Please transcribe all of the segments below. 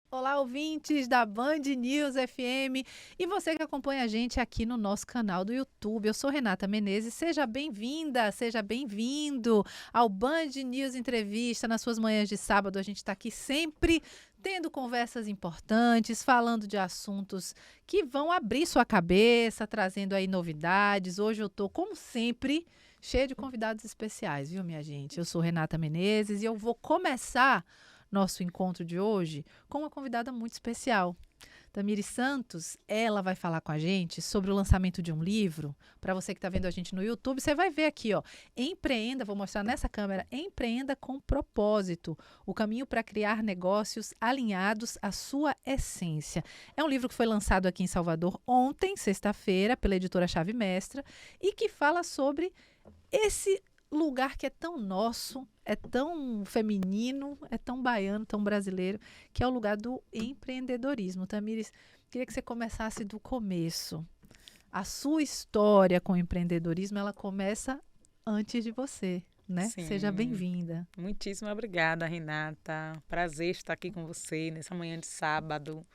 Olá, ouvintes da Band News FM e você que acompanha a gente aqui no nosso canal do YouTube. Eu sou Renata Menezes, seja bem-vinda, seja bem-vindo ao Band News Entrevista. Nas suas manhãs de sábado, a gente está aqui sempre tendo conversas importantes, falando de assuntos que vão abrir sua cabeça, trazendo aí novidades. Hoje eu estou, como sempre, cheia de convidados especiais, viu, minha gente? Eu sou Renata Menezes e eu vou começar nosso encontro de hoje com uma convidada muito especial. Tamires Santos, ela vai falar com a gente sobre o lançamento de um livro. Para você que está vendo a gente no YouTube, você vai ver aqui, ó, Empreenda, vou mostrar nessa câmera, Empreenda com Propósito, o caminho para criar negócios alinhados à sua essência. É um livro que foi lançado aqui em Salvador ontem, sexta-feira, pela editora Chave Mestra, e que fala sobre esse lugar que é tão nosso, é tão feminino, é tão baiano, tão brasileiro, que é o lugar do empreendedorismo. Tamires, queria que você começasse do começo. A sua história com o empreendedorismo, ela começa antes de você, né? Seja Sim, bem-vinda. muitíssimo obrigada, Renata. Prazer estar aqui com você nessa manhã de sábado.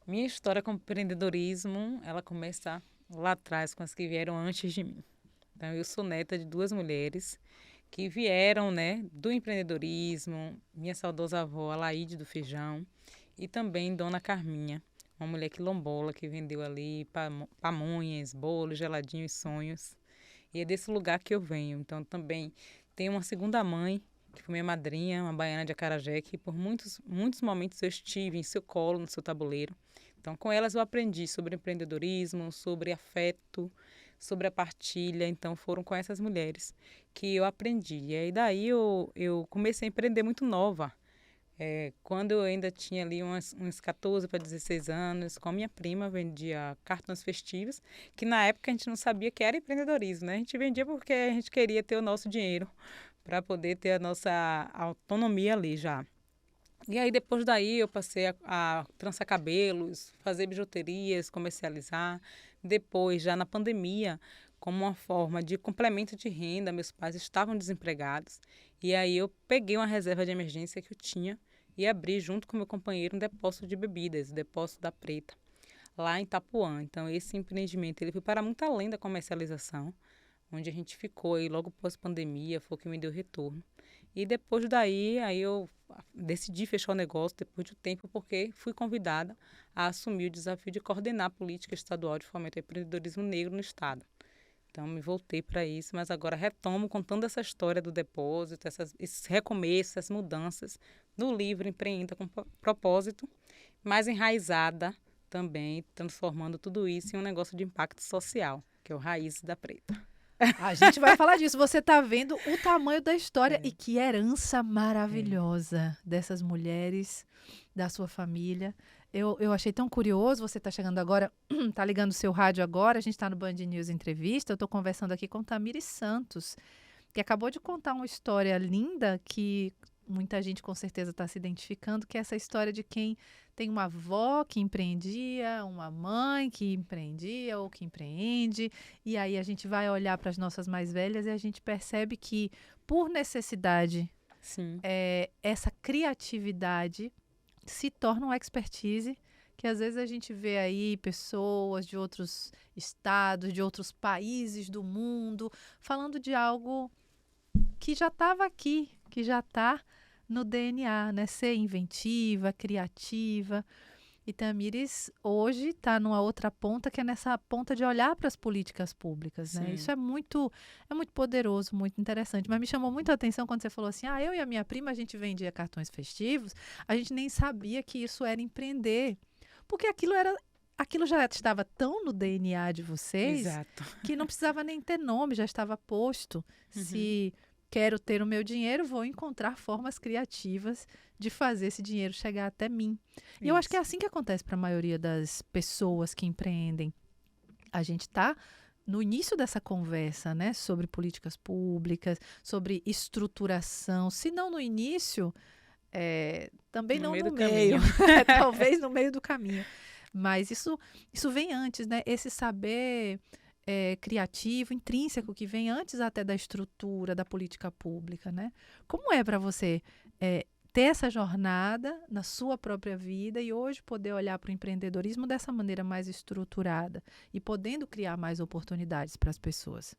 Minha história com empreendedorismo, ela começa lá atrás, com as que vieram antes de mim. Então, eu sou neta de duas mulheres que vieram, né, do empreendedorismo. Minha saudosa avó, Alaíde do Feijão, e também Dona Carminha, uma mulher quilombola que vendeu ali pamonhas, bolos, geladinhos, sonhos. E é desse lugar que eu venho. Então também tenho uma segunda mãe, que foi minha madrinha, uma baiana de acarajé, que por muitos momentos eu estive em seu colo, no seu tabuleiro. Então com elas eu aprendi sobre empreendedorismo, sobre afeto, sobre a partilha. Então foram com essas mulheres que eu aprendi. E aí daí eu comecei a empreender muito nova. Quando eu ainda tinha ali uns 14 para 16 anos, com a minha prima, vendia cartões festivos, que na época a gente não sabia que era empreendedorismo, né? A gente vendia porque a gente queria ter o nosso dinheiro para poder ter a nossa autonomia ali já. E aí depois daí eu passei a trançar cabelos, fazer bijuterias, comercializar. Depois, já na pandemia, como uma forma de complemento de renda, meus pais estavam desempregados. E aí eu peguei uma reserva de emergência que eu tinha e abri junto com meu companheiro um depósito de bebidas, o Depósito da Preta, lá em Itapuã. Então esse empreendimento ele foi para muito além da comercialização, onde a gente ficou aí logo pós-pandemia, foi o que me deu retorno. E depois daí, aí eu decidi fechar o negócio depois de um tempo, porque fui convidada a assumir o desafio de coordenar a política estadual de fomento ao empreendedorismo negro no estado. Então, me voltei para isso, mas agora retomo contando essa história do depósito, esses recomeços, essas mudanças no livro Empreenda com Propósito, mais enraizada também, transformando tudo isso em um negócio de impacto social, que é o Raízes da Preta. A gente vai falar disso. Você está vendo o tamanho da história e É, que herança é. maravilhosa dessas mulheres, da sua família. Eu achei tão curioso, você está chegando agora, está ligando o seu rádio agora, a gente está no Band News Entrevista, eu estou conversando aqui com Tamires Santos, que acabou de contar uma história linda que muita gente com certeza está se identificando, que é essa história de quem tem uma avó que empreendia, uma mãe que empreendia ou que empreende, e aí a gente vai olhar para as nossas mais velhas e a gente percebe que, por necessidade, Sim, essa criatividade se torna uma expertise que às vezes a gente vê aí pessoas de outros estados, de outros países do mundo, falando de algo que já estava aqui, que já está no DNA, né? Ser inventiva, criativa. E Tamires hoje está numa outra ponta, que é nessa ponta de olhar para as políticas públicas, né? Isso sim. é muito poderoso, muito interessante. Mas me chamou muito a atenção quando você falou assim: eu e a minha prima, a gente vendia cartões festivos, a gente nem sabia que isso era empreender. Porque aquilo já estava tão no DNA de vocês Exato. que não precisava nem ter nome, já estava posto. Uhum. Se quero ter o meu dinheiro, vou encontrar formas criativas de fazer esse dinheiro chegar até mim. E eu acho que é Isso. assim que acontece para a maioria das pessoas que empreendem. A gente está no início dessa conversa, né, sobre políticas públicas, sobre estruturação. Se não no início, também No não meio no do meio, caminho. talvez no meio do caminho. Mas isso vem antes, né? Esse saber criativo, intrínseco, que vem antes até da estrutura da política pública, né? Como é para você ter essa jornada na sua própria vida e hoje poder olhar para o empreendedorismo dessa maneira mais estruturada e podendo criar mais oportunidades para as pessoas?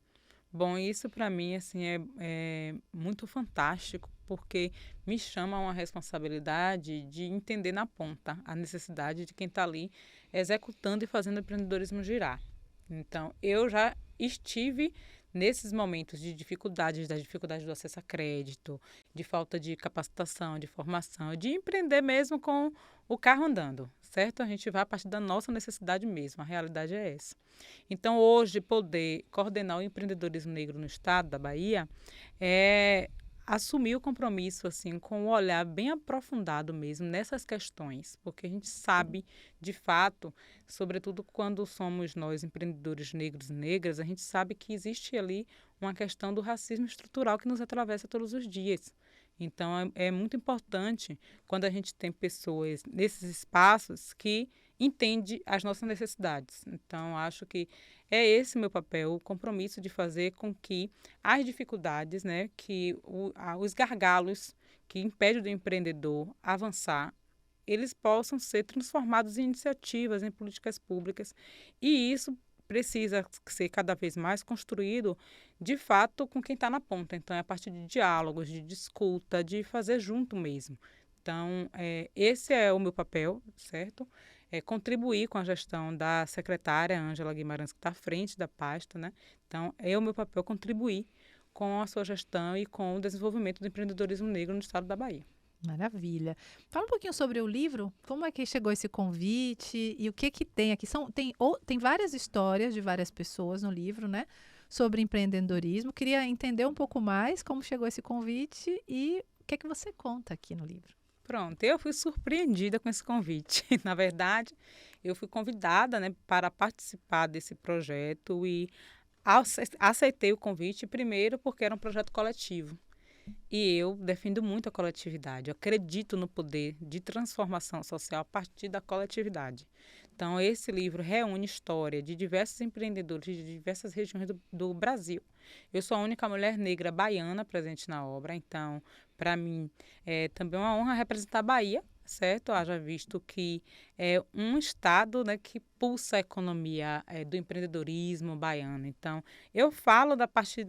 Bom, isso para mim assim é muito fantástico, porque me chama a uma responsabilidade de entender na ponta a necessidade de quem está ali executando e fazendo o empreendedorismo girar. Então, eu já estive nesses momentos de dificuldades, das dificuldades do acesso a crédito, de falta de capacitação, de formação, de empreender mesmo com o carro andando, certo? A gente vai a partir da nossa necessidade mesmo, a realidade é essa. Então, hoje, poder coordenar o empreendedorismo negro no estado da Bahia é assumir o compromisso assim com um olhar bem aprofundado mesmo nessas questões, porque a gente sabe, de fato, sobretudo quando somos nós empreendedores negros e negras, a gente sabe que existe ali uma questão do racismo estrutural que nos atravessa todos os dias. Então, é muito importante quando a gente tem pessoas nesses espaços que entende as nossas necessidades. Então, acho que é esse meu papel, o compromisso de fazer com que as dificuldades, né, os gargalos que impedem do empreendedor avançar, eles possam ser transformados em iniciativas, em políticas públicas. E isso precisa ser cada vez mais construído, de fato, com quem está na ponta. Então, é a partir de diálogos, de escuta, de fazer junto mesmo. Então, esse é o meu papel, certo? Contribuir com a gestão da secretária Ângela Guimarães, que está à frente da pasta, né? Então, é o meu papel contribuir com a sua gestão e com o desenvolvimento do empreendedorismo negro no estado da Bahia. Maravilha. Fala um pouquinho sobre o livro, como é que chegou esse convite e o que que tem aqui? Tem várias histórias de várias pessoas no livro, né? Sobre empreendedorismo. Queria entender um pouco mais como chegou esse convite e o que é que você conta aqui no livro. Pronto, eu fui surpreendida com esse convite. Na verdade, eu fui convidada, né, para participar desse projeto e aceitei o convite primeiro porque era um projeto coletivo. E eu defendo muito a coletividade. Eu acredito no poder de transformação social a partir da coletividade. Então, esse livro reúne história de diversos empreendedores de diversas regiões do Brasil. Eu sou a única mulher negra baiana presente na obra, então, para mim, é também uma honra representar a Bahia, certo? Haja visto que é um estado, né, que pulsa a economia do empreendedorismo baiano. Então, eu falo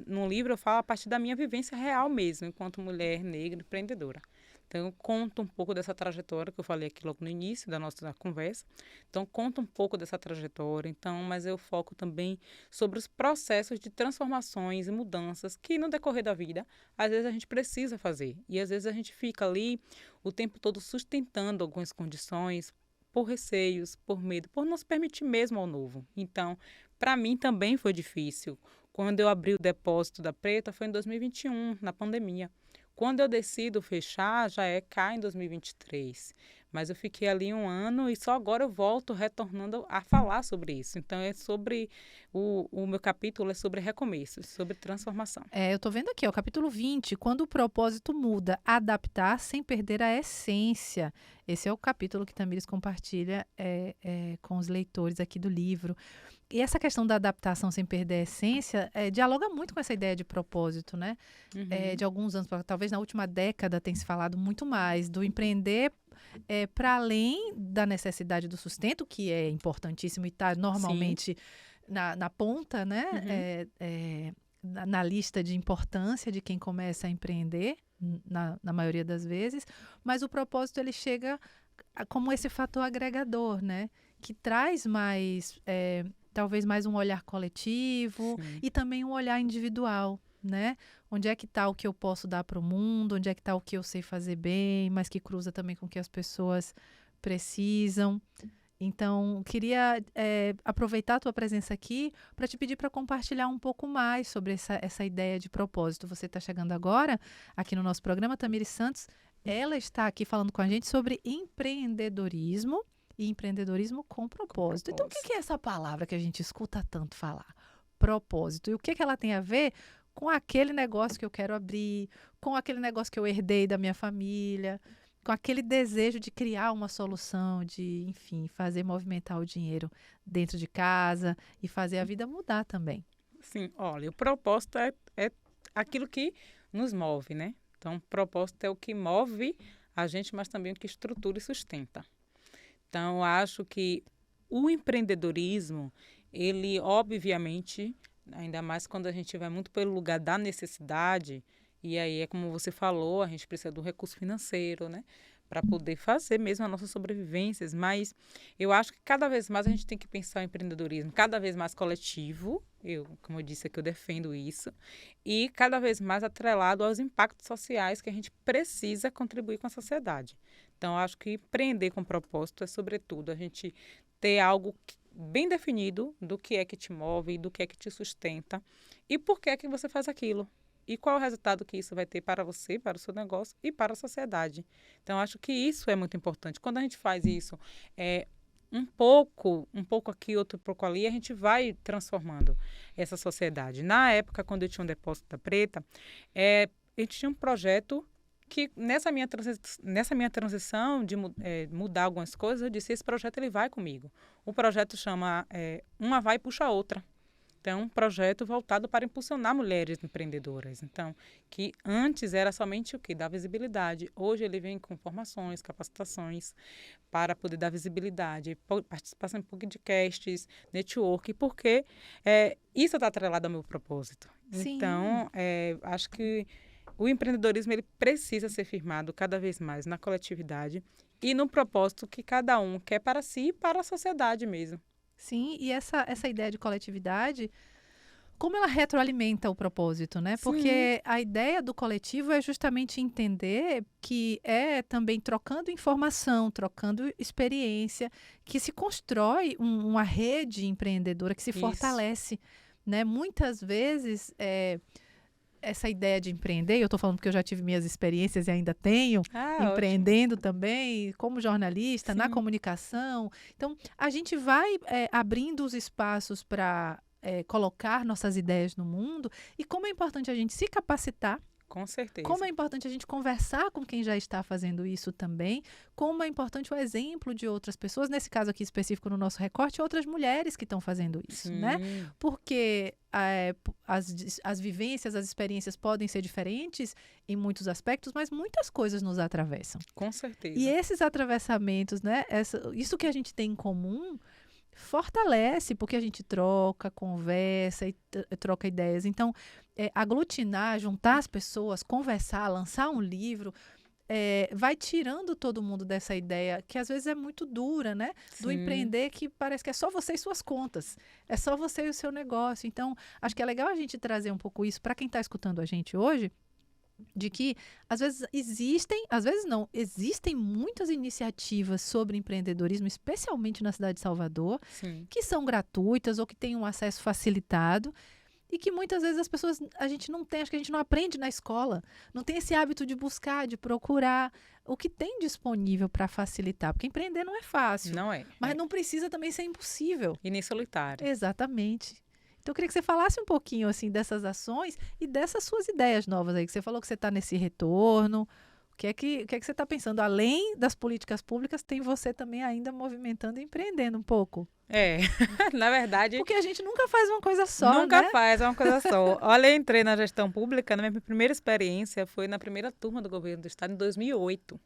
no livro, eu falo a partir da minha vivência real mesmo, enquanto mulher negra empreendedora. Então, eu conto um pouco dessa trajetória que eu falei aqui logo no início da nossa conversa. Então, conto um pouco dessa trajetória, mas eu foco também sobre os processos de transformações e mudanças que, no decorrer da vida, às vezes a gente precisa fazer. E, às vezes, a gente fica ali o tempo todo sustentando algumas condições por receios, por medo, por não se permitir mesmo ao novo. Então, para mim também foi difícil. Quando eu abri o depósito da Preta foi em 2021, na pandemia. Quando eu decido fechar, já é cá em 2023. Mas eu fiquei ali um ano e só agora eu volto retornando a falar sobre isso. Então, é sobre o meu capítulo é sobre recomeços, sobre transformação. Eu estou vendo aqui, ó, o capítulo 20, quando o propósito muda, adaptar sem perder a essência. Esse é o capítulo que Tamires compartilha com os leitores aqui do livro. E essa questão da adaptação sem perder a essência dialoga muito com essa ideia de propósito, né? De alguns anos, talvez na última década tenha se falado muito mais do empreender para além da necessidade do sustento, que é importantíssimo e está normalmente na ponta, né? Na lista de importância de quem começa a empreender, na maioria das vezes, mas o propósito ele chega como esse fator agregador, né? Que traz mais, talvez mais um olhar coletivo e também um olhar individual, né? Onde é que está o que eu posso dar para o mundo, onde é que está o que eu sei fazer bem, mas que cruza também com o que as pessoas precisam. Então, queria aproveitar a tua presença aqui para te pedir para compartilhar um pouco mais sobre essa ideia de propósito. Você está chegando agora aqui no nosso programa, Tamires Santos. Ela está aqui falando com a gente sobre empreendedorismo e empreendedorismo com propósito. Então, o que é essa palavra que a gente escuta tanto falar? Propósito. E o que ela tem a ver com aquele negócio que eu quero abrir, com aquele negócio que eu herdei da minha família, com aquele desejo de criar uma solução, de, enfim, fazer movimentar o dinheiro dentro de casa e fazer a vida mudar também. Sim, olha, o propósito é aquilo que nos move, né? Então, o propósito é o que move a gente, mas também o que estrutura e sustenta. Então, eu acho que o empreendedorismo, ele, obviamente, ainda mais quando a gente vai muito pelo lugar da necessidade, e aí é como você falou, a gente precisa do recurso financeiro, né? Para poder fazer mesmo as nossas sobrevivências. Mas eu acho que cada vez mais a gente tem que pensar o empreendedorismo cada vez mais coletivo. Como eu disse aqui, eu defendo isso. E cada vez mais atrelado aos impactos sociais que a gente precisa contribuir com a sociedade. Então, eu acho que empreender com propósito é, sobretudo, a gente ter algo bem definido do que é que te move, do que é que te sustenta e por que é que você faz aquilo. E qual é o resultado que isso vai ter para você, para o seu negócio e para a sociedade. Então, acho que isso é muito importante. Quando a gente faz isso, um pouco aqui, outro pouco ali, a gente vai transformando essa sociedade. Na época, quando eu tinha um depósito da Preta, a gente tinha um projeto que nessa minha transição de mudar algumas coisas, eu disse, esse projeto ele vai comigo. O projeto chama Uma Vai e Puxa a Outra. Então, um projeto voltado para impulsionar mulheres empreendedoras. Então, que antes era somente o quê? Dar visibilidade. Hoje ele vem com formações, capacitações para poder dar visibilidade, participação em podcasts, network, porque isso está atrelado ao meu propósito. Sim. Então, acho que o empreendedorismo ele precisa ser firmado cada vez mais na coletividade e no propósito que cada um quer para si e para a sociedade mesmo. Sim, e essa ideia de coletividade, como ela retroalimenta o propósito, né? Sim. Porque a ideia do coletivo é justamente entender que é também trocando informação, trocando experiência, que se constrói uma rede empreendedora que se fortalece, né? Muitas vezes, essa ideia de empreender, eu estou falando porque eu já tive minhas experiências e ainda tenho, empreendendo ótimo. Também, como jornalista, Sim. Na comunicação. Então, a gente vai abrindo os espaços para colocar nossas ideias no mundo e como é importante a gente se capacitar. Com certeza. Como é importante a gente conversar com quem já está fazendo isso também, como é importante o exemplo de outras pessoas, nesse caso aqui específico no nosso recorte, outras mulheres que estão fazendo isso, Sim. né? Porque as vivências, as experiências podem ser diferentes em muitos aspectos, mas muitas coisas nos atravessam. Com certeza. E esses atravessamentos, né? Isso que a gente tem em comum fortalece, porque a gente troca, conversa e troca ideias. Então, aglutinar, juntar as pessoas, conversar, lançar um livro, vai tirando todo mundo dessa ideia, que às vezes é muito dura, né? Sim. Do empreender, que parece que é só você e suas contas. É só você e o seu negócio. Então, acho que é legal a gente trazer um pouco isso para quem está escutando a gente hoje, de que às vezes existem muitas iniciativas sobre empreendedorismo, especialmente na cidade de Salvador, Sim. Que são gratuitas ou que têm um acesso facilitado e que muitas vezes a gente não tem, acho que a gente não aprende na escola, não tem esse hábito de buscar, de procurar o que tem disponível para facilitar, porque empreender não é fácil. Não é. Mas não precisa também ser impossível. E nem solitário. Exatamente. Então, eu queria que você falasse um pouquinho assim dessas ações e dessas suas ideias novas aí, que você falou que você está nesse retorno. O que é que você está pensando? Além das políticas públicas, tem você também ainda movimentando e empreendendo um pouco. Na verdade... Porque a gente nunca faz uma coisa só, Nunca né? faz uma coisa só. Olha, eu entrei na gestão pública, na minha primeira experiência foi na primeira turma do governo do estado, em 2008.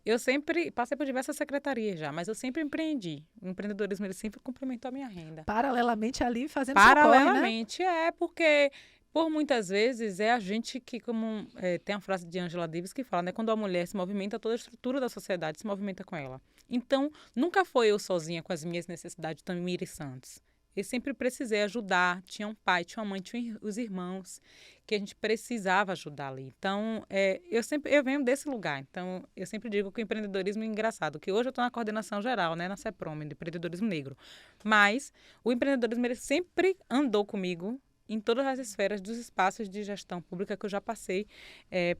Eu sempre passei por diversas secretarias já, mas eu sempre empreendi. O empreendedorismo ele sempre complementou a minha renda. Paralelamente ali fazendo Paralelamente, socorre, né? Porque por muitas vezes é a gente que, como tem a frase de Angela Davis que fala, né? Quando a mulher se movimenta, toda a estrutura da sociedade se movimenta com ela. Então, nunca foi eu sozinha com as minhas necessidades tão miriçantes. Eu sempre precisei ajudar. Tinha um pai, tinha uma mãe, tinha os irmãos que a gente precisava ajudar ali. Então, eu venho desse lugar. Então, eu sempre digo que o empreendedorismo é engraçado, que hoje eu estou na coordenação geral, né, na CEPROM, de empreendedorismo negro. Mas o empreendedorismo ele sempre andou comigo em todas as esferas dos espaços de gestão pública que eu já passei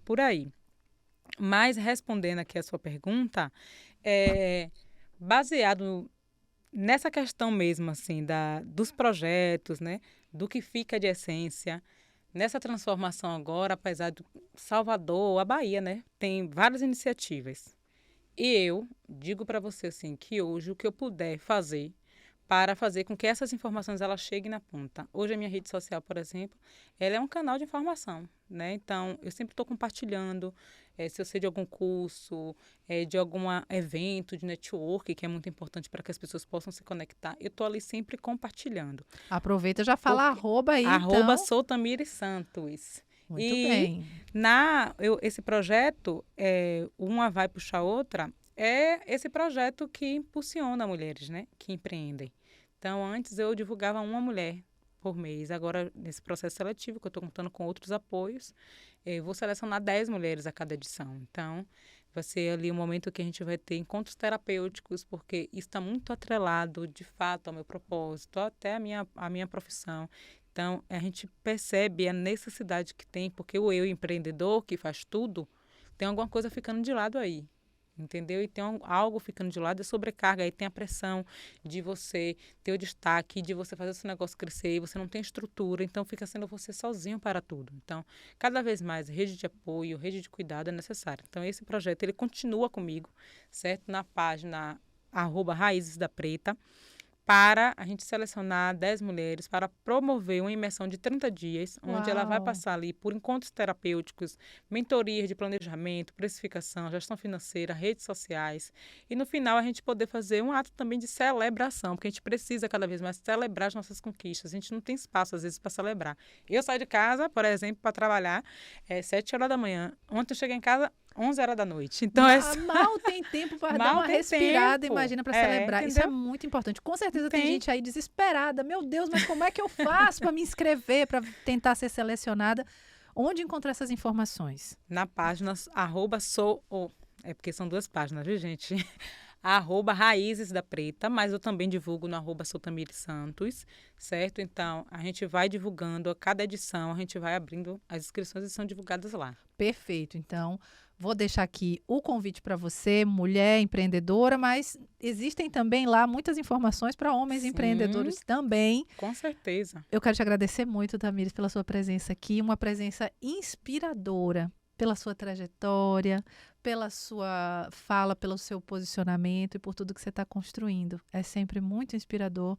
por aí. Mas, respondendo aqui a sua pergunta, baseado nessa questão mesmo, assim, dos projetos, né, do que fica de essência, nessa transformação agora, apesar de Salvador, a Bahia, né, tem várias iniciativas. E eu digo para você, assim, que hoje o que eu puder fazer para fazer com que essas informações elas cheguem na ponta. Hoje a minha rede social, por exemplo, ela é um canal de informação, né? Então, eu sempre estou compartilhando, se eu sei de algum curso, de algum evento de network, que é muito importante para que as pessoas possam se conectar, eu estou ali sempre compartilhando. Aproveita e já fala Porque arroba aí, arroba então. sou Tamires Santos. Muito E bem. esse projeto, uma vai puxar a outra, é esse projeto que impulsiona mulheres, né, que empreendem. Então, antes eu divulgava uma mulher por mês. Agora, nesse processo seletivo, que eu estou contando com outros apoios, eu vou selecionar 10 mulheres a cada edição. Então, vai ser ali o momento que a gente vai ter encontros terapêuticos, porque isso está muito atrelado, de fato, ao meu propósito, até a minha profissão. Então, a gente percebe a necessidade que tem, porque o eu empreendedor, que faz tudo, tem alguma coisa ficando de lado aí. Entendeu? E tem algo ficando de lado, é sobrecarga. Aí tem a pressão de você ter o destaque, de você fazer esse negócio crescer, e você não tem estrutura, então fica sendo você sozinho para tudo. Então, cada vez mais, rede de apoio, rede de cuidado é necessária. Então, esse projeto, ele continua comigo, certo? Na página @Raízes da Preta, para a gente selecionar 10 mulheres para promover uma imersão de 30 dias, onde ela vai Uau! passar ali por encontros terapêuticos, mentorias de planejamento, precificação, gestão financeira, redes sociais. E no final a gente poder fazer um ato também de celebração, porque a gente precisa cada vez mais celebrar as nossas conquistas. A gente não tem espaço, às vezes, para celebrar. Eu saio de casa, por exemplo, para trabalhar, 7 horas da manhã. Ontem eu cheguei em casa 11 horas da noite. Então, Mal tem tempo para dar mal uma tem respirada, tempo. imagina, para celebrar. Isso é Entendeu? muito importante. Com Não certeza tem tem. gente aí desesperada. Meu Deus, mas como é que eu faço para me inscrever, para tentar ser selecionada? Onde encontrar essas informações? Na página é porque são duas páginas, viu, gente? @Raízes da Preta, mas eu também divulgo no @Sotamires Santos, certo? Então, a gente vai divulgando, a cada edição a gente vai abrindo as inscrições e são divulgadas lá. Perfeito. Então, vou deixar aqui o convite para você, mulher empreendedora, mas existem também lá muitas informações para homens Sim, empreendedores também. com certeza. Eu quero te agradecer muito, Tamires, pela sua presença aqui, uma presença inspiradora, pela sua trajetória, pela sua fala, pelo seu posicionamento e por tudo que você está construindo. É sempre muito inspirador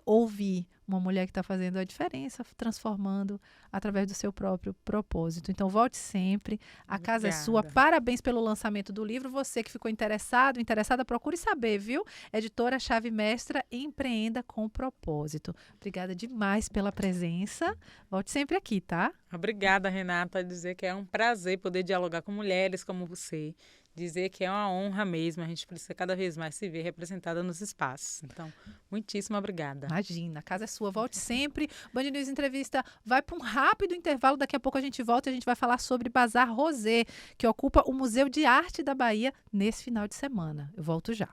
ouvir uma mulher que está fazendo a diferença, transformando através do seu próprio propósito. Então, volte sempre. A casa é sua. Obrigada. Parabéns pelo lançamento do livro. Você que ficou interessado, interessada, procure saber, viu? Editora Chave Mestra, Empreenda com Propósito. Obrigada demais pela presença. Volte sempre aqui, tá? Obrigada, Renata, dizer que é um prazer poder dialogar com mulheres como você. Dizer que é uma honra mesmo, a gente precisa cada vez mais se ver representada nos espaços. Então, muitíssimo obrigada. Imagina, a casa é sua, volte sempre. Band News Entrevista vai para um rápido intervalo, daqui a pouco a gente volta e a gente vai falar sobre Bazar Rosé, que ocupa o Museu de Arte da Bahia nesse final de semana. Eu volto já.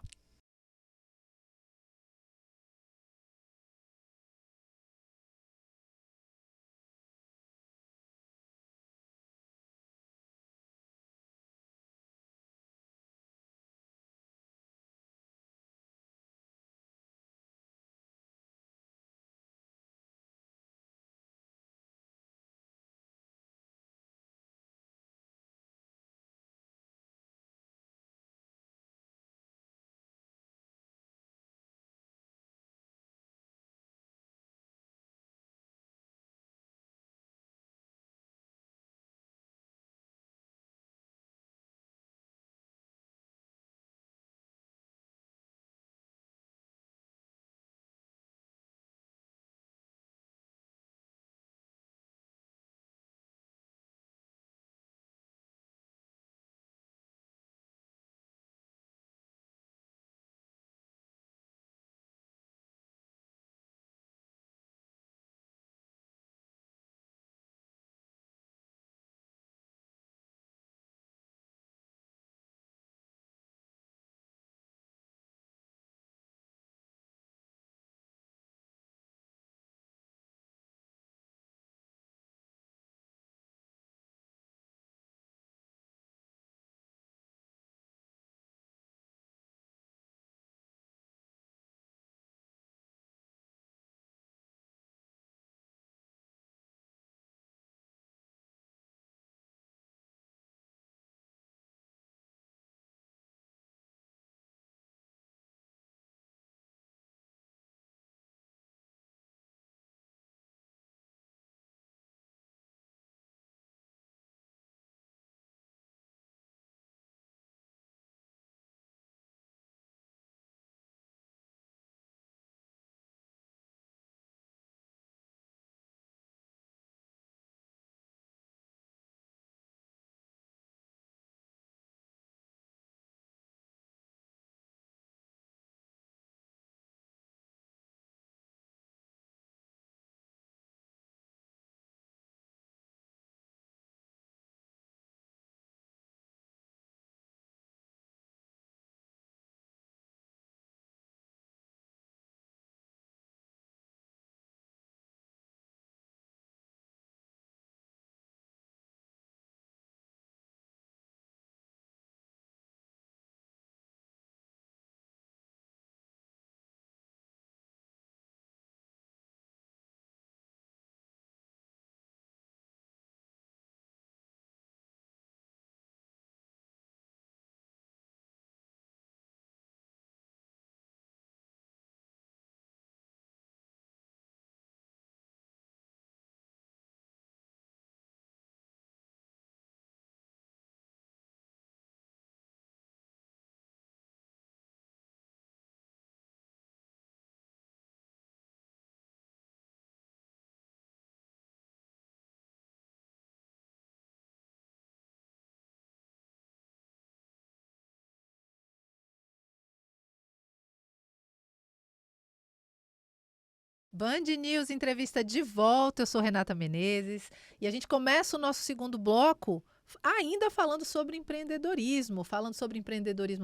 Band News Entrevista de volta, eu sou Renata Menezes e a gente começa o nosso segundo bloco ainda falando sobre empreendedorismo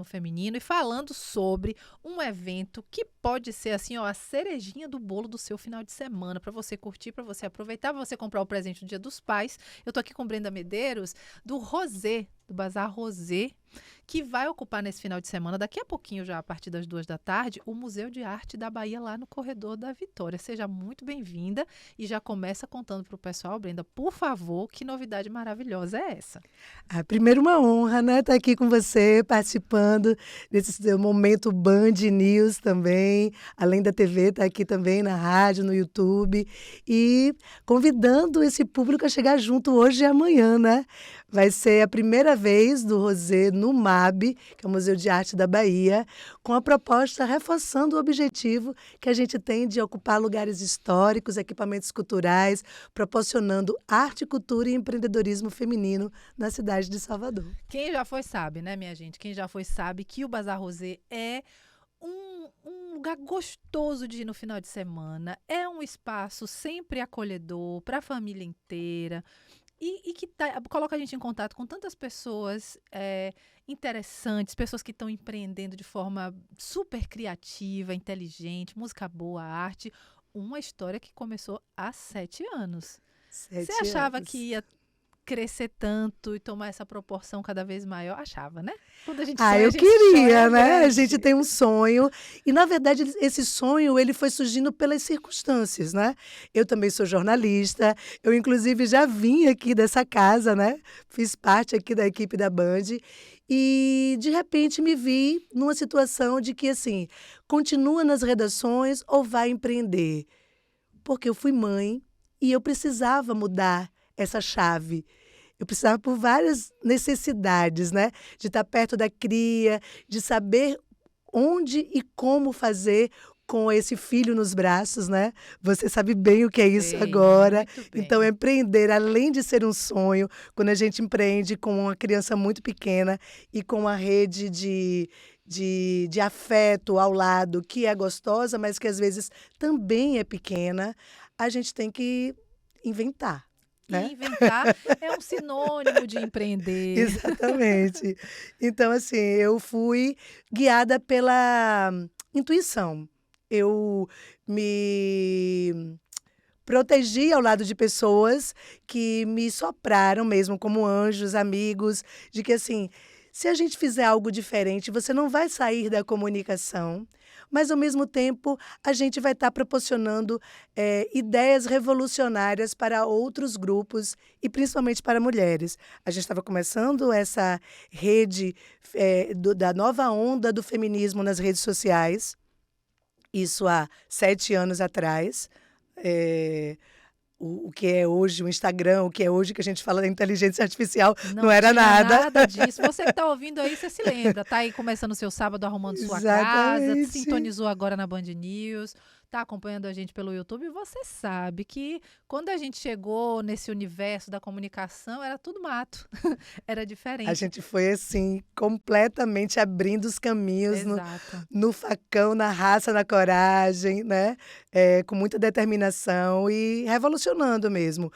feminino e falando sobre um evento que pode ser assim, ó, a cerejinha do bolo do seu final de semana, para você curtir, para você aproveitar, para você comprar o presente no Dia dos Pais. Eu tô aqui com Brenda Medeiros do Rosé, do Bazar Rosé, que vai ocupar nesse final de semana, daqui a pouquinho já a partir das 14h, o Museu de Arte da Bahia lá no Corredor da Vitória. Seja muito bem-vinda e já começa contando para o pessoal, Brenda, por favor, que novidade maravilhosa é essa? Primeiro uma honra, né, estar aqui com você, participando desse seu momento Band News também, além da TV, estar aqui também na rádio, no YouTube e convidando esse público a chegar junto hoje e amanhã, né? Vai ser a primeira vez do Rosé no MAB, que é o Museu de Arte da Bahia, com a proposta reforçando o objetivo que a gente tem de ocupar lugares históricos, equipamentos culturais, proporcionando arte, cultura e empreendedorismo feminino na cidade de Salvador. Quem já foi sabe, né, minha gente? Quem já foi sabe que o Bazar Rosé é um lugar gostoso de ir no final de semana. É um espaço sempre acolhedor para a família inteira. E que coloca a gente em contato com tantas pessoas interessantes, pessoas que estão empreendendo de forma super criativa, inteligente, música boa, arte. Uma história que começou há 7 anos. Você achava que ia crescer tanto e tomar essa proporção cada vez maior? Achava, né? Quando a gente sonha, eu a gente queria, sonha né? grande. A gente tem um sonho. E, na verdade, esse sonho ele foi surgindo pelas circunstâncias, né? Eu também sou jornalista. Eu, inclusive, já vim aqui dessa casa, né? Fiz parte aqui da equipe da Band. E, de repente, me vi numa situação de que, assim, continua nas redações ou vai empreender? Porque eu fui mãe e eu precisava mudar essa chave. Eu precisava por várias necessidades, né? De estar perto da cria, de saber onde e como fazer com esse filho nos braços, né? Você sabe bem o que é isso Sei, agora. muito bem. Então, empreender, além de ser um sonho, quando a gente empreende com uma criança muito pequena e com uma rede de afeto ao lado, que é gostosa, mas que às vezes também é pequena, a gente tem que inventar. Né? E inventar é um sinônimo de empreender. Exatamente. Então, assim, eu fui guiada pela intuição. Eu me protegi ao lado de pessoas que me sopraram mesmo como anjos, amigos, de que, assim, se a gente fizer algo diferente, você não vai sair da comunicação, mas, ao mesmo tempo, a gente vai estar proporcionando ideias revolucionárias para outros grupos e principalmente para mulheres. A gente estava começando essa rede da nova onda do feminismo nas redes sociais, isso há 7 anos atrás. O que é hoje o Instagram, o que é hoje que a gente fala da inteligência artificial, não era tinha nada. nada disso. Você que está ouvindo aí, você se lembra. Tá aí começando o seu sábado, arrumando sua casa, Exatamente. sintonizou agora na Band News, tá acompanhando a gente pelo YouTube. E você sabe que quando a gente chegou nesse universo da comunicação, era tudo mato. Era diferente. A gente foi, assim, completamente abrindo os caminhos Exato. no facão, na raça, na coragem, né? Com muita determinação e revolucionando mesmo.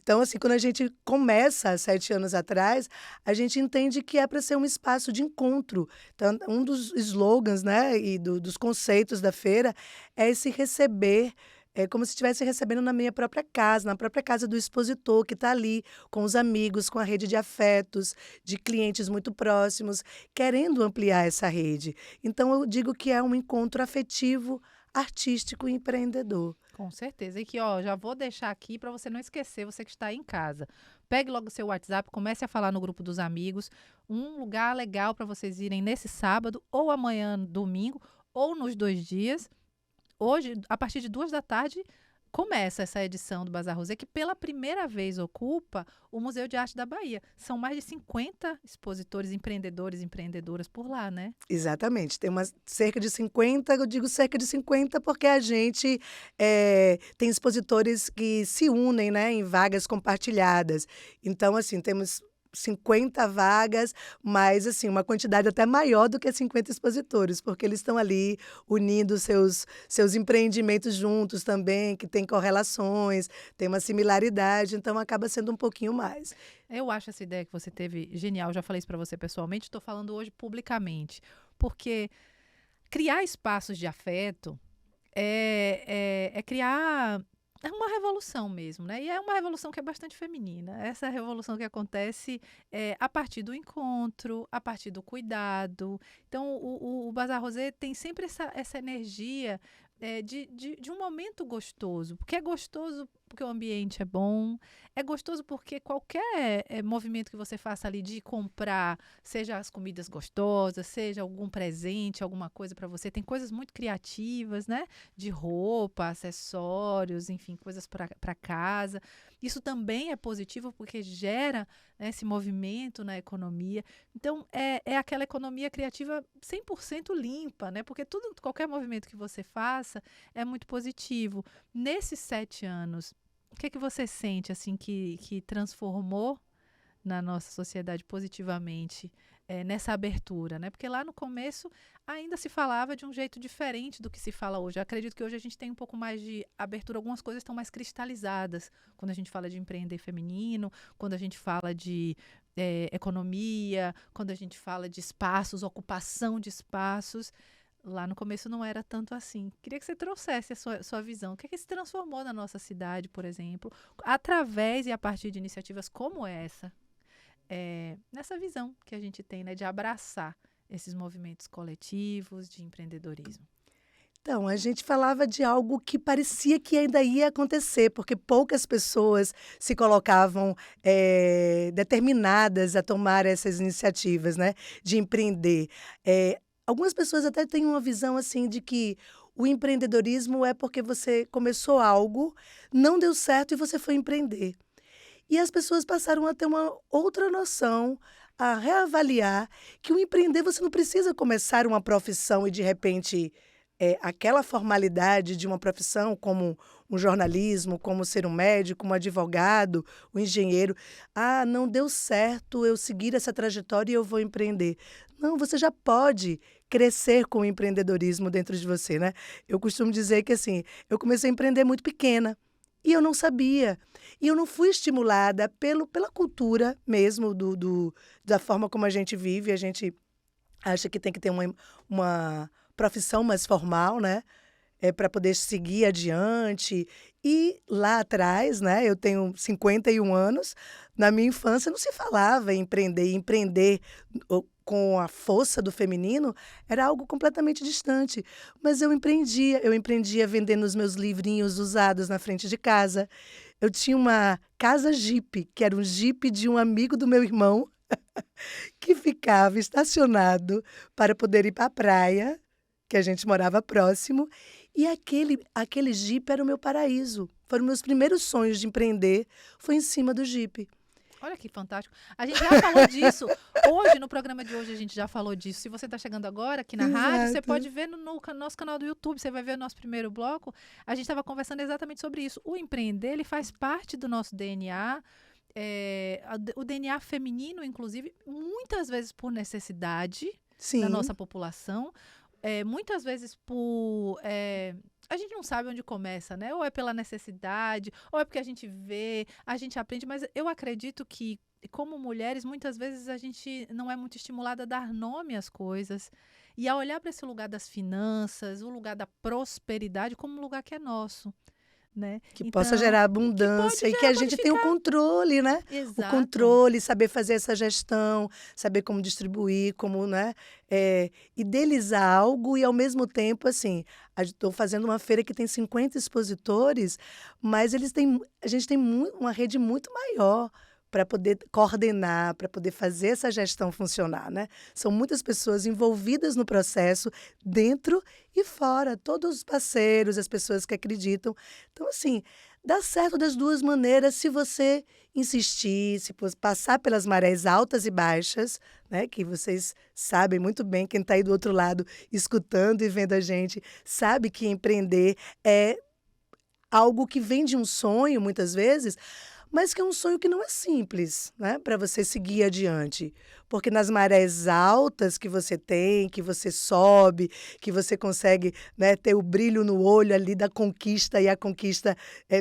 Então, assim, quando a gente começa, 7 anos atrás, a gente entende que é para ser um espaço de encontro. Então, um dos slogans, né, e dos conceitos da feira é esse receber, como se estivesse recebendo na minha própria casa, na própria casa do expositor, que está ali com os amigos, com a rede de afetos, de clientes muito próximos, querendo ampliar essa rede. Então, eu digo que é um encontro afetivo, artístico e empreendedor. Com certeza. E que, ó, já vou deixar aqui para você não esquecer, você que está aí em casa. Pegue logo o seu WhatsApp, comece a falar no grupo dos amigos. Um lugar legal para vocês irem nesse sábado, ou amanhã, domingo, ou nos 2 dias. Hoje, a partir de 14h, começa essa edição do Bazar Rosé, que pela primeira vez ocupa o Museu de Arte da Bahia. São mais de 50 expositores, empreendedores e empreendedoras por lá, né? Exatamente. Tem cerca de 50, eu digo cerca de 50 porque a gente tem expositores que se unem, né, em vagas compartilhadas. Então, assim, temos 50 vagas, mas assim, uma quantidade até maior do que 50 expositores, porque eles estão ali unindo seus empreendimentos juntos também, que tem correlações, tem uma similaridade, então acaba sendo um pouquinho mais. Eu acho essa ideia que você teve genial, já falei isso para você pessoalmente, estou falando hoje publicamente, porque criar espaços de afeto é criar uma revolução mesmo, né? E é uma revolução que é bastante feminina. Essa revolução que acontece a partir do encontro, a partir do cuidado. Então, o Bazar Rosé tem sempre essa energia de um momento gostoso. Porque é gostoso porque o ambiente é bom, é gostoso porque qualquer movimento que você faça ali de comprar, seja as comidas gostosas, seja algum presente, alguma coisa para você, tem coisas muito criativas, né? De roupa, acessórios, enfim, coisas para casa. Isso também é positivo porque gera, né, esse movimento na economia. Então, é aquela economia criativa 100% limpa, né? Porque qualquer movimento que você faça é muito positivo. Nesses 7 anos, o que você sente assim que transformou na nossa sociedade positivamente nessa abertura, né? Porque lá no começo ainda se falava de um jeito diferente do que se fala hoje. Eu acredito que hoje a gente tem um pouco mais de abertura, algumas coisas estão mais cristalizadas. Quando a gente fala de empreender feminino, quando a gente fala de economia, quando a gente fala de espaços, ocupação de espaços. Lá no começo não era tanto assim. Queria que você trouxesse a sua visão. O que é que se transformou na nossa cidade, por exemplo, através e a partir de iniciativas como essa, nessa visão que a gente tem, né, de abraçar esses movimentos coletivos de empreendedorismo. Então, a gente falava de algo que parecia que ainda ia acontecer, porque poucas pessoas se colocavam determinadas a tomar essas iniciativas, né, de empreender. Algumas pessoas até têm uma visão assim de que o empreendedorismo é porque você começou algo, não deu certo e você foi empreender. E as pessoas passaram a ter uma outra noção, a reavaliar que o empreender você não precisa começar uma profissão e de repente aquela formalidade de uma profissão como um jornalismo, como ser um médico, um advogado, um engenheiro. Ah, não deu certo eu seguir essa trajetória e eu vou empreender. Não, você já pode crescer com o empreendedorismo dentro de você, né? Eu costumo dizer que assim, eu comecei a empreender muito pequena e eu não sabia. E eu não fui estimulada pela cultura mesmo, da forma como a gente vive. A gente acha que tem que ter uma profissão mais formal, né? Para poder seguir adiante. E lá atrás, né? Eu tenho 51 anos, na minha infância não se falava em empreender. E empreender com a força do feminino era algo completamente distante. Mas eu empreendia vendendo os meus livrinhos usados na frente de casa. Eu tinha uma casa Jeep, que era um Jeep de um amigo do meu irmão, que ficava estacionado para poder ir para a praia, que a gente morava próximo, e aquele Jeep era o meu paraíso. Foram meus primeiros sonhos de empreender, foi em cima do Jeep. Olha que fantástico. A gente já falou disso. Hoje, no programa de hoje, a gente já falou disso. Se você está chegando agora aqui na rádio, você pode ver no nosso canal do YouTube, você vai ver o nosso primeiro bloco. A gente estava conversando exatamente sobre isso. O empreender, ele faz parte do nosso DNA, o DNA feminino, inclusive, muitas vezes por necessidade da nossa população, muitas vezes por... a gente não sabe onde começa, né? Ou é pela necessidade, ou é porque a gente vê, a gente aprende, mas eu acredito que, como mulheres, muitas vezes a gente não é muito estimulada a dar nome às coisas e a olhar para esse lugar das finanças, o lugar da prosperidade, como um lugar que é nosso. Né? Que possa gerar abundância e que a gente tenha o controle, né? Exato. O controle, saber fazer essa gestão, saber como distribuir, como, né? Idealizar algo e, ao mesmo tempo, assim, estou fazendo uma feira que tem 50 expositores, mas a gente tem uma rede muito maior para poder coordenar, para poder fazer essa gestão funcionar, né? São muitas pessoas envolvidas no processo, dentro e fora, todos os parceiros, as pessoas que acreditam. Então, assim, dá certo das duas maneiras se você insistir, se passar pelas marés altas e baixas, né? Que vocês sabem muito bem, quem está aí do outro lado, escutando e vendo a gente, sabe que empreender é algo que vem de um sonho, muitas vezes, mas que é um sonho que não é simples, né, para você seguir adiante. Porque nas marés altas que você tem, que você sobe, que você consegue, né, ter o brilho no olho ali da conquista e a conquista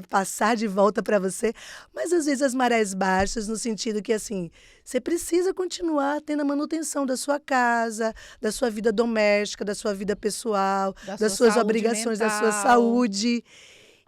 passar de volta para você, mas às vezes as marés baixas no sentido que, assim, você precisa continuar tendo a manutenção da sua casa, da sua vida doméstica, da sua vida pessoal, Da das sua suas saúde obrigações, da sua mental. saúde.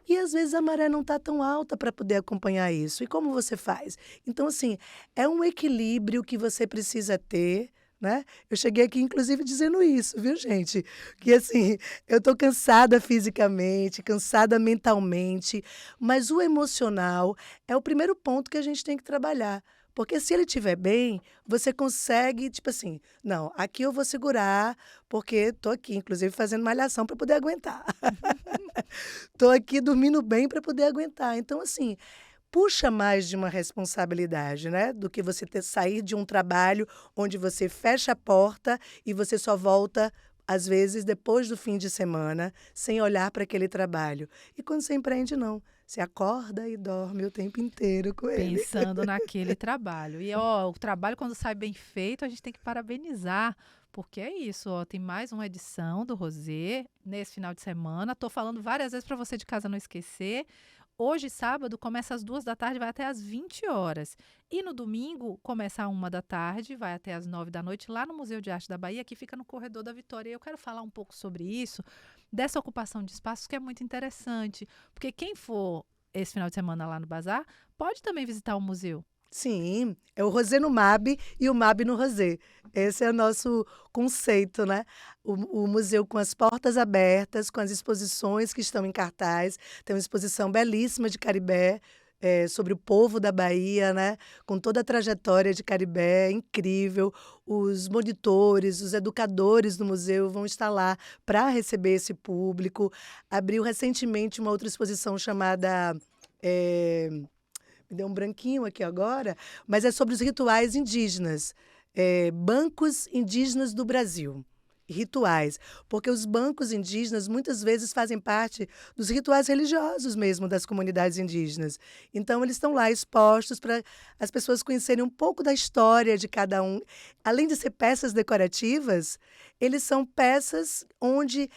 E às vezes a maré não está tão alta para poder acompanhar isso. E como você faz? Então, assim, é um equilíbrio que você precisa ter, né? Eu cheguei aqui, inclusive, dizendo isso, viu, gente? Que, assim, eu estou cansada fisicamente, cansada mentalmente, mas o emocional é o primeiro ponto que a gente tem que trabalhar. Porque se ele estiver bem, você consegue, tipo assim, não, aqui eu vou segurar, porque estou aqui, inclusive, fazendo malhação para poder aguentar. Estou aqui dormindo bem para poder aguentar. Então, assim, puxa mais de uma responsabilidade, né? Do que você sair de um trabalho onde você fecha a porta e você só volta, às vezes, depois do fim de semana, sem olhar para aquele trabalho. E quando você empreende, não. Você acorda e dorme o tempo inteiro com ele. Pensando naquele trabalho. E, ó, o trabalho, quando sai bem feito, a gente tem que parabenizar. Porque é isso, ó, tem mais uma edição do Rosé nesse final de semana. Tô falando várias vezes para você de casa não esquecer. Hoje, sábado, começa às 2 da tarde, vai até às 20 horas. E no domingo, começa às 1 da tarde, vai até às 9 da noite, lá no Museu de Arte da Bahia, que fica no Corredor da Vitória. E eu quero falar um pouco sobre isso, dessa ocupação de espaços, que é muito interessante. Porque quem for esse final de semana lá no Bazar, pode também visitar o museu. Sim, é o Rosé no MAB e o MAB no Rosé. Esse é o nosso conceito, né? O museu com as portas abertas, com as exposições que estão em cartaz. Tem uma exposição belíssima de Caribé, sobre o povo da Bahia, né? Com toda a trajetória de Caribé, incrível. Os monitores, os educadores do museu vão estar lá para receber esse público. Abriu recentemente uma outra exposição chamada. Me deu um branquinho aqui agora, mas é sobre os rituais indígenas, bancos indígenas do Brasil. Rituais, porque os bancos indígenas muitas vezes fazem parte dos rituais religiosos mesmo das comunidades indígenas. Então, eles estão lá expostos para as pessoas conhecerem um pouco da história de cada um. Além de ser peças decorativas, eles são peças onde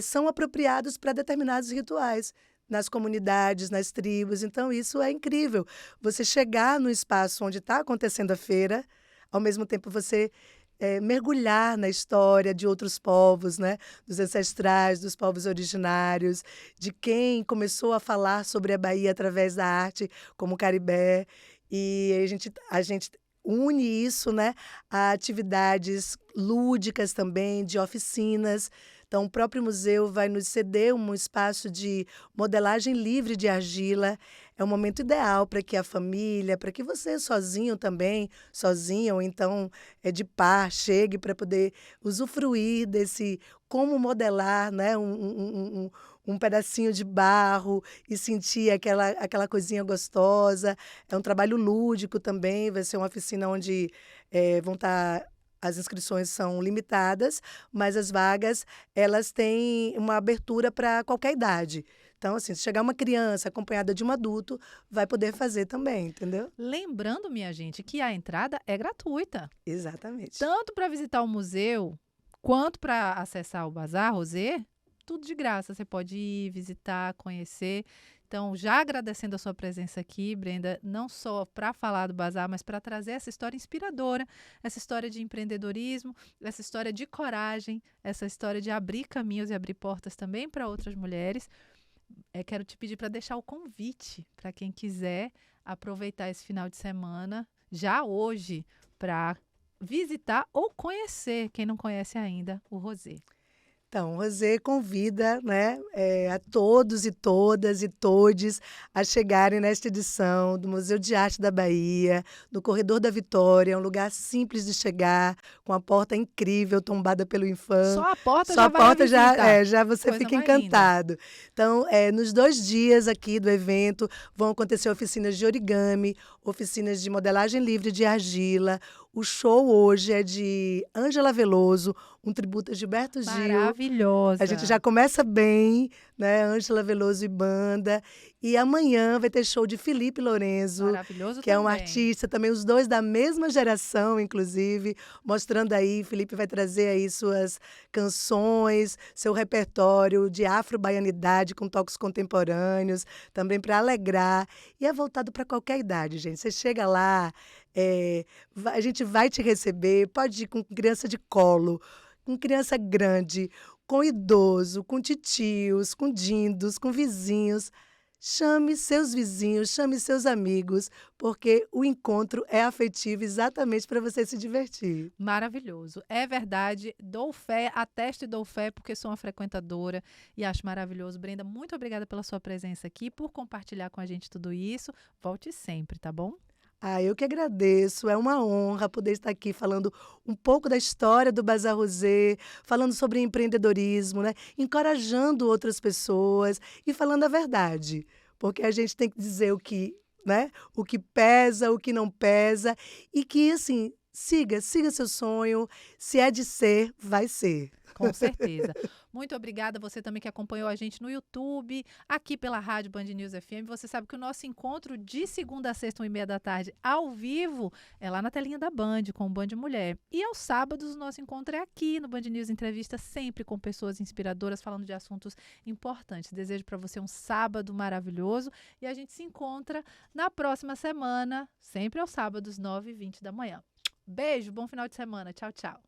são apropriados para determinados rituais nas comunidades, nas tribos. Então, isso é incrível. Você chegar no espaço onde está acontecendo a feira, ao mesmo tempo você mergulhar na história de outros povos, né? Dos ancestrais, dos povos originários, de quem começou a falar sobre a Bahia através da arte, como o Caribé. E a gente une isso, né, a atividades lúdicas também, de oficinas. Então, o próprio museu vai nos ceder um espaço de modelagem livre de argila. É um momento ideal para que a família, para que você sozinho também, sozinha ou então de par, chegue para poder usufruir desse como modelar, né, um pedacinho de barro e sentir aquela coisinha gostosa. É um trabalho lúdico também, vai ser uma oficina onde vão estar... As inscrições são limitadas, mas as vagas, elas têm uma abertura para qualquer idade. Então, assim, se chegar uma criança acompanhada de um adulto, vai poder fazer também, entendeu? Lembrando, minha gente, que a entrada é gratuita. Exatamente. Tanto para visitar o museu, quanto para acessar o Bazar Rosé, tudo de graça. Você pode ir visitar, conhecer. Então, já agradecendo a sua presença aqui, Brenda, não só para falar do Bazar, mas para trazer essa história inspiradora, essa história de empreendedorismo, essa história de coragem, essa história de abrir caminhos e abrir portas também para outras mulheres. Quero te pedir para deixar o convite para quem quiser aproveitar esse final de semana, já hoje, para visitar ou conhecer, quem não conhece ainda, o Rosé. Então, o Rosé convida, né, a todos e todas e todes a chegarem nesta edição do Museu de Arte da Bahia, no Corredor da Vitória. É um lugar simples de chegar, com a porta incrível, tombada pelo infã. Só a porta Só já a vale a porta visita. já você Coisa fica mais linda. encantado. Então, nos 2 dias aqui do evento, vão acontecer oficinas de origami, oficinas de modelagem livre de argila, O show hoje é de Ângela Veloso, um tributo a Gilberto Gil. Maravilhosa. A gente já começa bem, né? Ângela Veloso e banda. E amanhã vai ter show de Felipe Lorenzo, Maravilhoso que é um também. artista, também os dois da mesma geração, inclusive, mostrando aí, Felipe vai trazer aí suas canções, seu repertório de afro-baianidade com toques contemporâneos, também para alegrar. E é voltado para qualquer idade, gente. Você chega lá, a gente vai te receber, pode ir com criança de colo, com criança grande, com idoso, com titios, com dindos, com vizinhos. Chame seus vizinhos, chame seus amigos, porque o encontro é afetivo exatamente para você se divertir. Maravilhoso. É verdade. Dou fé, atesto e dou fé, porque sou uma frequentadora e acho maravilhoso. Brenda, muito obrigada pela sua presença aqui, por compartilhar com a gente tudo isso. Volte sempre, tá bom? Eu que agradeço, é uma honra poder estar aqui falando um pouco da história do Bazar Rosé, falando sobre empreendedorismo, né? Encorajando outras pessoas e falando a verdade, porque a gente tem que dizer o que, né? O que pesa, o que não pesa e que, assim, siga seu sonho, se é de ser, vai ser. Com certeza. Muito obrigada, você também que acompanhou a gente no YouTube, aqui pela Rádio Band News FM. Você sabe que o nosso encontro de segunda a sexta, 1h30 ao vivo, é lá na telinha da Band, com o Band Mulher. E aos sábados, o nosso encontro é aqui no Band News Entrevista, sempre com pessoas inspiradoras, falando de assuntos importantes. Desejo para você um sábado maravilhoso e a gente se encontra na próxima semana, sempre aos sábados, 9h20 da manhã. Beijo, bom final de semana. Tchau, tchau.